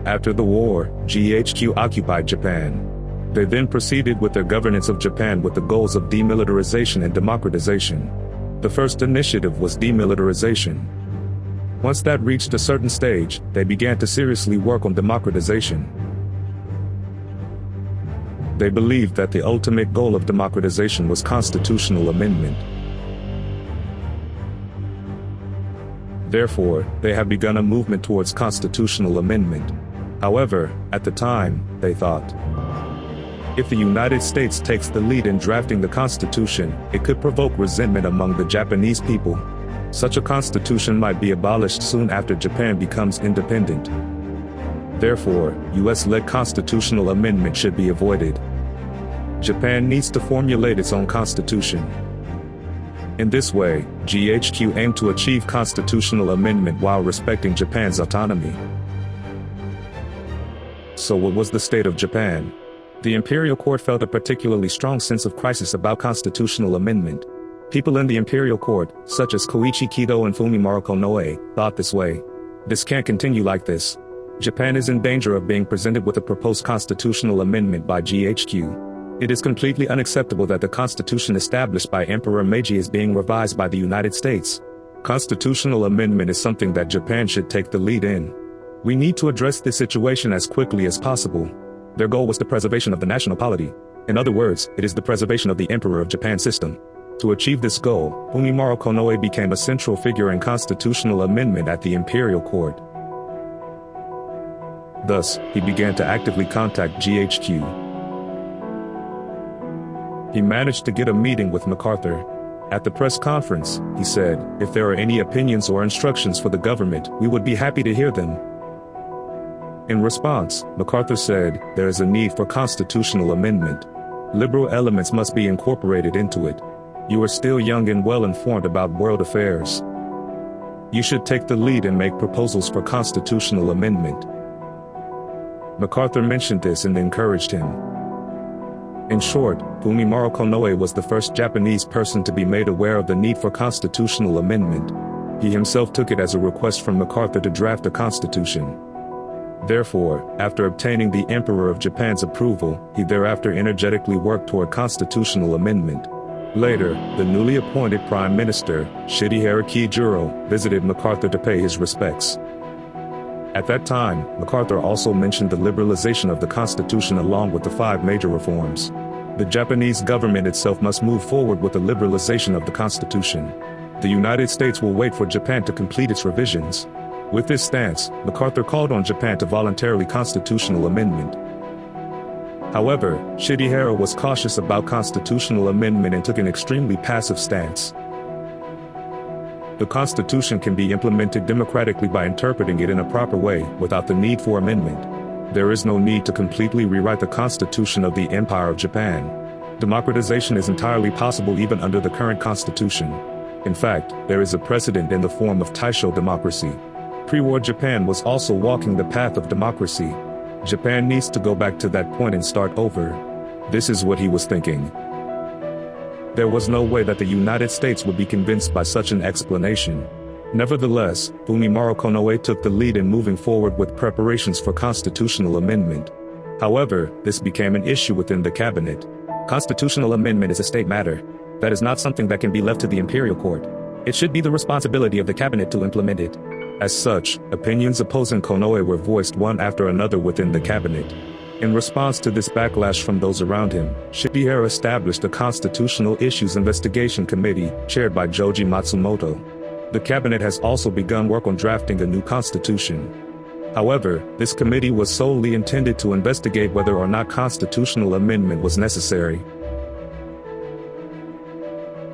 After the war, GHQ occupied Japan. They then proceeded with their governance of Japan with the goals of demilitarization and democratization. The first initiative was demilitarization. Once that reached a certain stage, they began to seriously work on democratization. They believed that the ultimate goal of democratization was constitutional amendment. Therefore, they have begun a movement towards constitutional amendment. However, at the time, they thought, if the United States takes the lead in drafting the Constitution, it could provoke resentment among the Japanese people. Such a constitution might be abolished soon after Japan becomes independent. Therefore, US-led constitutional amendment should be avoided. Japan needs to formulate its own constitution. In this way, GHQ aimed to achieve constitutional amendment while respecting Japan's autonomy. So what was the state of Japan? The imperial court felt a particularly strong sense of crisis about constitutional amendment. People in the imperial court, such as Koichi Kido and Fumimaro Konoe, thought this way. This can't continue like this. Japan is in danger of being presented with a proposed constitutional amendment by GHQ. It is completely unacceptable that the constitution established by Emperor Meiji is being revised by the United States. Constitutional amendment is something that Japan should take the lead in. We need to address this situation as quickly as possible. Their goal was the preservation of the national polity. In other words, it is the preservation of the Emperor of Japan system. To achieve this goal, Fumimaro Konoe became a central figure in constitutional amendment at the imperial court. Thus, he began to actively contact GHQ. He managed to get a meeting with MacArthur. At the press conference, he said, if there are any opinions or instructions for the government, we would be happy to hear them. In response, MacArthur said, there is a need for constitutional amendment. Liberal elements must be incorporated into it. You are still young and well informed about world affairs. You should take the lead and make proposals for constitutional amendment. MacArthur mentioned this and encouraged him. In short, Fumimaro Konoe was the first Japanese person to be made aware of the need for constitutional amendment. He himself took it as a request from MacArthur to draft a constitution. Therefore, after obtaining the Emperor of Japan's approval, he thereafter energetically worked toward constitutional amendment. Later, the newly appointed Prime Minister, Shidehara Kijuro, visited MacArthur to pay his respects. At that time, MacArthur also mentioned the liberalization of the Constitution along with the 5 major reforms. The Japanese government itself must move forward with the liberalization of the Constitution. The United States will wait for Japan to complete its revisions. With this stance, MacArthur called on Japan to voluntarily constitutional amendment. However, Shidehara was cautious about constitutional amendment and took an extremely passive stance. The Constitution can be implemented democratically by interpreting it in a proper way, without the need for amendment. There is no need to completely rewrite the Constitution of the Empire of Japan. Democratization is entirely possible even under the current Constitution. In fact, there is a precedent in the form of Taisho democracy. Pre-war Japan was also walking the path of democracy. Japan needs to go back to that point and start over. This is what he was thinking. There was no way that the United States would be convinced by such an explanation. Nevertheless, Fumimaro Konoe took the lead in moving forward with preparations for constitutional amendment. However, this became an issue within the cabinet. Constitutional amendment is a state matter. That is not something that can be left to the imperial court. It should be the responsibility of the cabinet to implement it. As such, opinions opposing Konoe were voiced one after another within the cabinet. In response to this backlash from those around him, Shidehara established a Constitutional Issues Investigation Committee, chaired by Joji Matsumoto. The cabinet has also begun work on drafting a new constitution. However, this committee was solely intended to investigate whether or not constitutional amendment was necessary.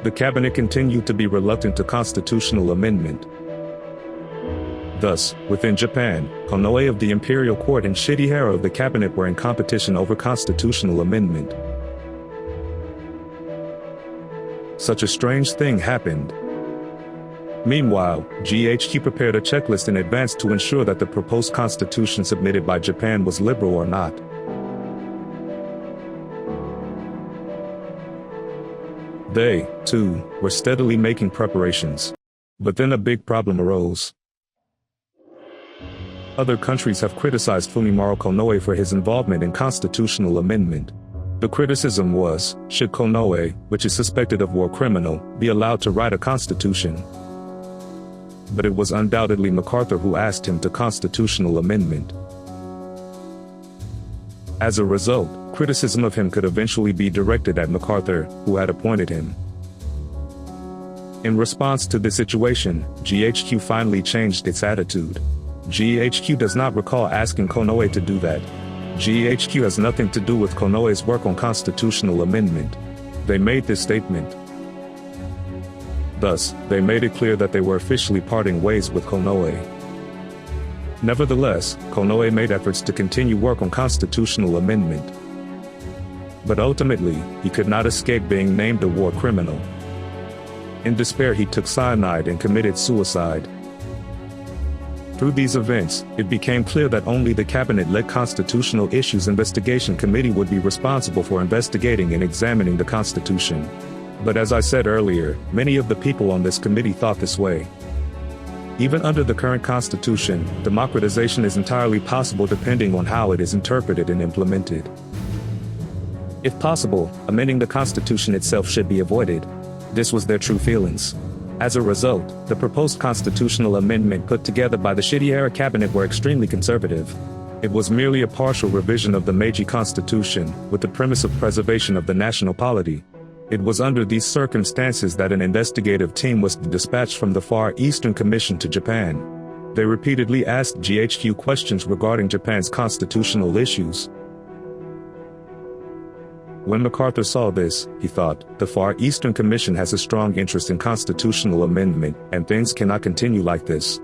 The cabinet continued to be reluctant to constitutional amendment. Thus, within Japan, Konoe of the imperial court and Shidehara of the cabinet were in competition over constitutional amendment. Such a strange thing happened. Meanwhile, GHQ prepared a checklist in advance to ensure that the proposed constitution submitted by Japan was liberal or not. They, too, were steadily making preparations. But then a big problem arose. Other countries have criticized Fumimaro Konoe for his involvement in constitutional amendment. The criticism was, should Konoe, which is suspected of war criminal, be allowed to write a constitution? But it was undoubtedly MacArthur who asked him to constitutional amendment. As a result, criticism of him could eventually be directed at MacArthur, who had appointed him. In response to this situation, GHQ finally changed its attitude. GHQ does not recall asking Konoe to do that. GHQ has nothing to do with Konoe's work on constitutional amendment. They made this statement. Thus, they made it clear that they were officially parting ways with Konoe. Nevertheless, Konoe made efforts to continue work on constitutional amendment. But ultimately, he could not escape being named a war criminal. In despair, he took cyanide and committed suicide. Through these events, it became clear that only the cabinet-led Constitutional Issues Investigation Committee would be responsible for investigating and examining the Constitution. But as I said earlier, many of the people on this committee thought this way. Even under the current Constitution, democratization is entirely possible depending on how it is interpreted and implemented. If possible, amending the Constitution itself should be avoided. This was their true feelings. As a result, the proposed constitutional amendment put together by the Shide-era cabinet were extremely conservative. It was merely a partial revision of the Meiji Constitution, with the premise of preservation of the national polity. It was under these circumstances that an investigative team was dispatched from the Far Eastern Commission to Japan. They repeatedly asked GHQ questions regarding Japan's constitutional issues. When MacArthur saw this, he thought, the Far Eastern Commission has a strong interest in constitutional amendment, and things cannot continue like this.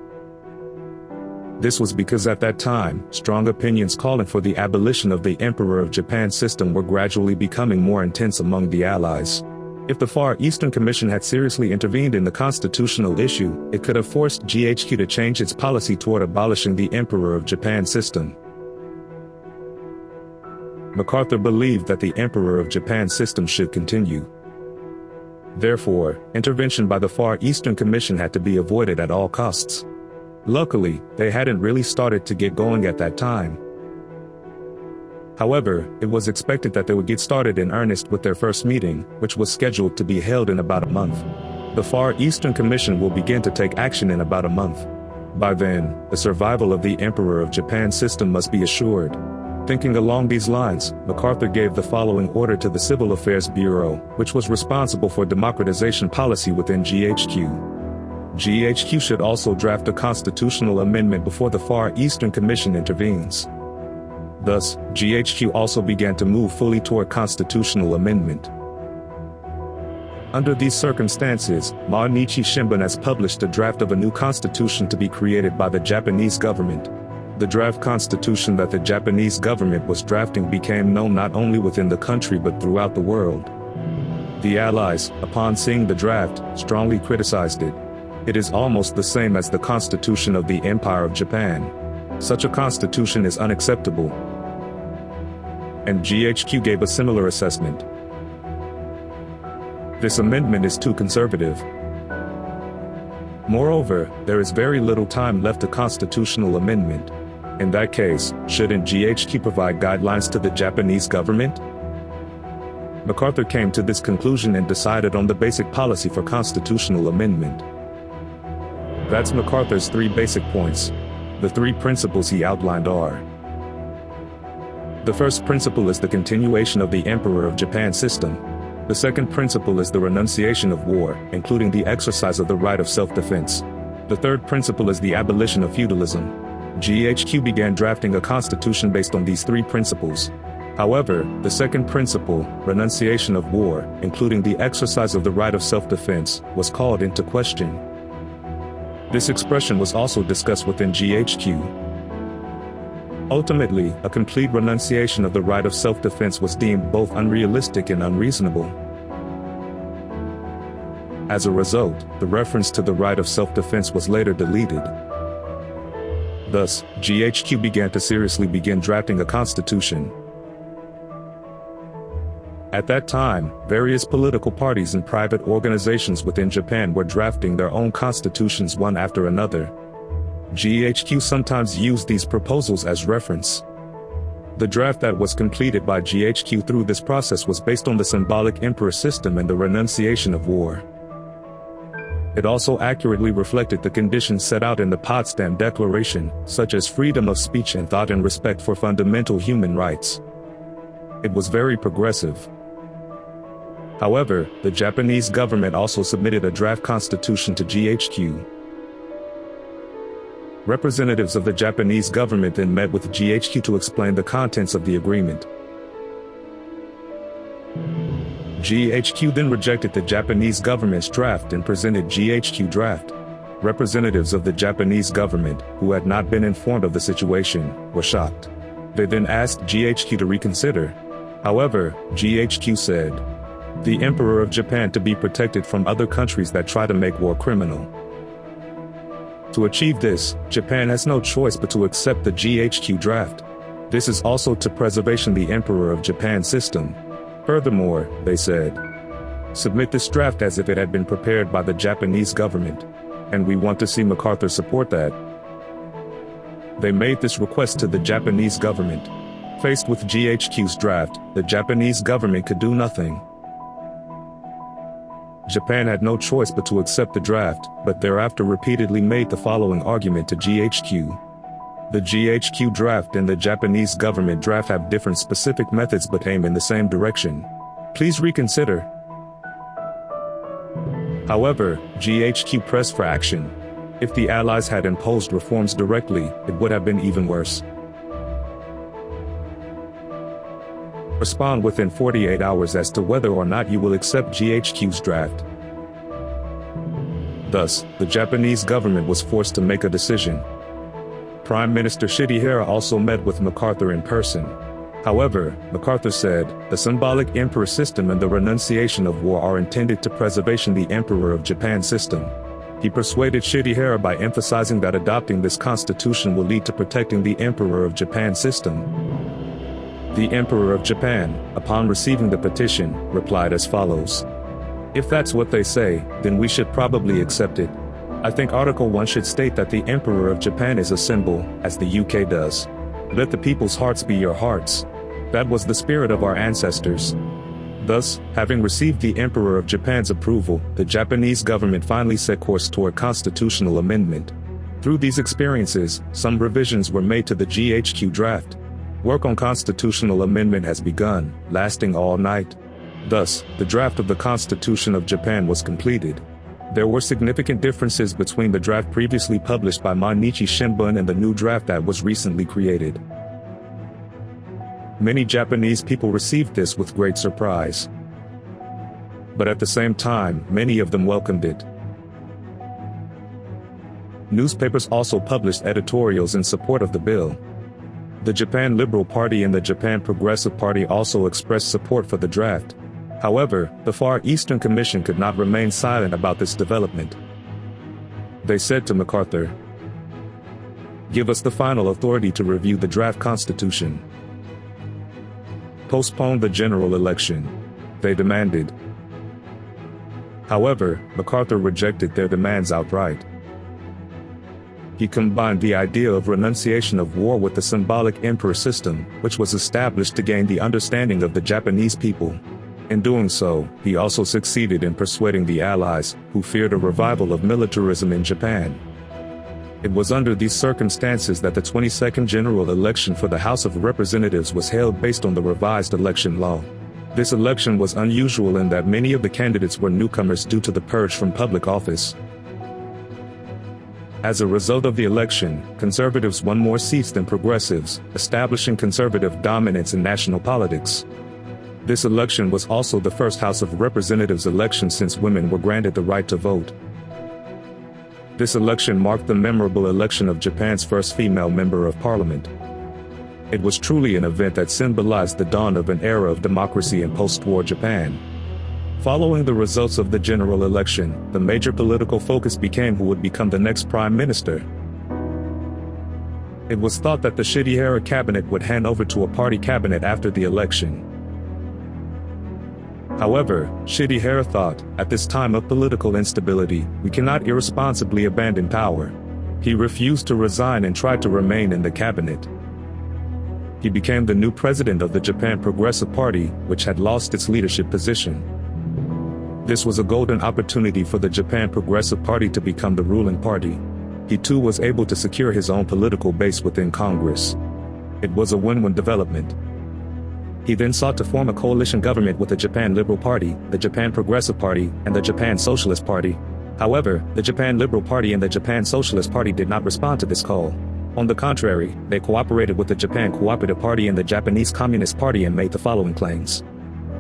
This was because at that time, strong opinions calling for the abolition of the Emperor of Japan system were gradually becoming more intense among the Allies. If the Far Eastern Commission had seriously intervened in the constitutional issue, it could have forced GHQ to change its policy toward abolishing the Emperor of Japan system. MacArthur believed that the Emperor of Japan system should continue. Therefore, intervention by the Far Eastern Commission had to be avoided at all costs. Luckily, they hadn't really started to get going at that time. However, it was expected that they would get started in earnest with their first meeting, which was scheduled to be held in about a month. The Far Eastern Commission will begin to take action in about a month. By then, the survival of the Emperor of Japan system must be assured. Thinking along these lines, MacArthur gave the following order to the Civil Affairs Bureau, which was responsible for democratization policy within GHQ. GHQ should also draft a constitutional amendment before the Far Eastern Commission intervenes. Thus, GHQ also began to move fully toward constitutional amendment. Under these circumstances, Mainichi Shimbun has published a draft of a new constitution to be created by the Japanese government. The draft constitution that the Japanese government was drafting became known not only within the country but throughout the world. The Allies, upon seeing the draft, strongly criticized it. It is almost the same as the Constitution of the Empire of Japan. Such a constitution is unacceptable. And GHQ gave a similar assessment. This amendment is too conservative. Moreover, there is very little time left to constitutional amendment. In that case, shouldn't GHQ provide guidelines to the Japanese government? MacArthur came to this conclusion and decided on the basic policy for constitutional amendment. That's MacArthur's 3 basic points. The 3 principles he outlined are: the first principle is the continuation of the Emperor of Japan system. The second principle is the renunciation of war, including the exercise of the right of self-defense. The third principle is the abolition of feudalism. GHQ began drafting a constitution based on these 3 principles. However, the second principle, renunciation of war, including the exercise of the right of self-defense, was called into question. This expression was also discussed within GHQ. Ultimately, a complete renunciation of the right of self-defense was deemed both unrealistic and unreasonable. As a result, the reference to the right of self-defense was later deleted. Thus, GHQ began to seriously begin drafting a constitution. At that time, various political parties and private organizations within Japan were drafting their own constitutions one after another. GHQ sometimes used these proposals as reference. The draft that was completed by GHQ through this process was based on the symbolic emperor system and the renunciation of war. It also accurately reflected the conditions set out in the Potsdam Declaration, such as freedom of speech and thought and respect for fundamental human rights. It was very progressive. However, the Japanese government also submitted a draft constitution to GHQ. Representatives of the Japanese government then met with GHQ to explain the contents of the agreement. GHQ then rejected the Japanese government's draft and presented GHQ draft. Representatives of the Japanese government, who had not been informed of the situation, were shocked. They then asked GHQ to reconsider. However, GHQ said, "The Emperor of Japan to be protected from other countries that try to make war criminal." To achieve this, Japan has no choice but to accept the GHQ draft. This is also to preservation the Emperor of Japan system. Furthermore, they said, "Submit this draft as if it had been prepared by the Japanese government. And we want to see MacArthur support that." They made this request to the Japanese government. Faced with GHQ's draft, the Japanese government could do nothing. Japan had no choice but to accept the draft, but thereafter repeatedly made the following argument to GHQ. The GHQ draft and the Japanese government draft have different specific methods but aim in the same direction. Please reconsider. However, GHQ pressed for action. If the Allies had imposed reforms directly, it would have been even worse. Respond within 48 hours as to whether or not you will accept GHQ's draft. Thus, the Japanese government was forced to make a decision. Prime Minister Shidehara also met with MacArthur in person. However, MacArthur said, "The symbolic emperor system and the renunciation of war are intended to preservation the Emperor of Japan system." He persuaded Shidehara by emphasizing that adopting this constitution will lead to protecting the Emperor of Japan system. The Emperor of Japan, upon receiving the petition, replied as follows. "If that's what they say, then we should probably accept it. I think Article 1 should state that the Emperor of Japan is a symbol, as the UK does. Let the people's hearts be your hearts. That was the spirit of our ancestors." Thus, having received the Emperor of Japan's approval, the Japanese government finally set course toward constitutional amendment. Through these experiences, some revisions were made to the GHQ draft. Work on constitutional amendment has begun, lasting all night. Thus, the draft of the Constitution of Japan was completed. There were significant differences between the draft previously published by Mainichi Shimbun and the new draft that was recently created. Many Japanese people received this with great surprise. But at the same time, many of them welcomed it. Newspapers also published editorials in support of the bill. The Japan Liberal Party and the Japan Progressive Party also expressed support for the draft. However, the Far Eastern Commission could not remain silent about this development. They said to MacArthur, "Give us the final authority to review the draft constitution. Postpone the general election," they demanded. However, MacArthur rejected their demands outright. He combined the idea of renunciation of war with the symbolic emperor system, which was established to gain the understanding of the Japanese people. In doing so, he also succeeded in persuading the Allies, who feared a revival of militarism in Japan. It was under these circumstances that the 22nd general election for the House of Representatives was held based on the revised election law. This election was unusual in that many of the candidates were newcomers due to the purge from public office. As a result of the election, conservatives won more seats than progressives, establishing conservative dominance in national politics. This election was also the first House of Representatives election since women were granted the right to vote. This election marked the memorable election of Japan's first female member of parliament. It was truly an event that symbolized the dawn of an era of democracy in post-war Japan. Following the results of the general election, the major political focus became who would become the next prime minister. It was thought that the Shidehara cabinet would hand over to a party cabinet after the election. However, Shidehara thought, at this time of political instability, we cannot irresponsibly abandon power. He refused to resign and tried to remain in the cabinet. He became the new president of the Japan Progressive Party, which had lost its leadership position. This was a golden opportunity for the Japan Progressive Party to become the ruling party. He too was able to secure his own political base within Congress. It was a win-win development. He then sought to form a coalition government with the Japan Liberal Party, the Japan Progressive Party, and the Japan Socialist Party. However, the Japan Liberal Party and the Japan Socialist Party did not respond to this call. On the contrary, they cooperated with the Japan Cooperative Party and the Japanese Communist Party and made the following claims.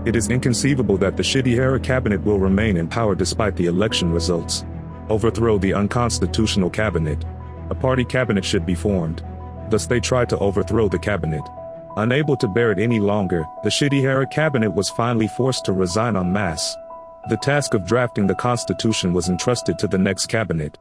It is inconceivable that the Shidehara cabinet will remain in power despite the election results. Overthrow the unconstitutional cabinet. A party cabinet should be formed. Thus they tried to overthrow the cabinet. Unable to bear it any longer, the Shidehara cabinet was finally forced to resign en masse. The task of drafting the constitution was entrusted to the next cabinet.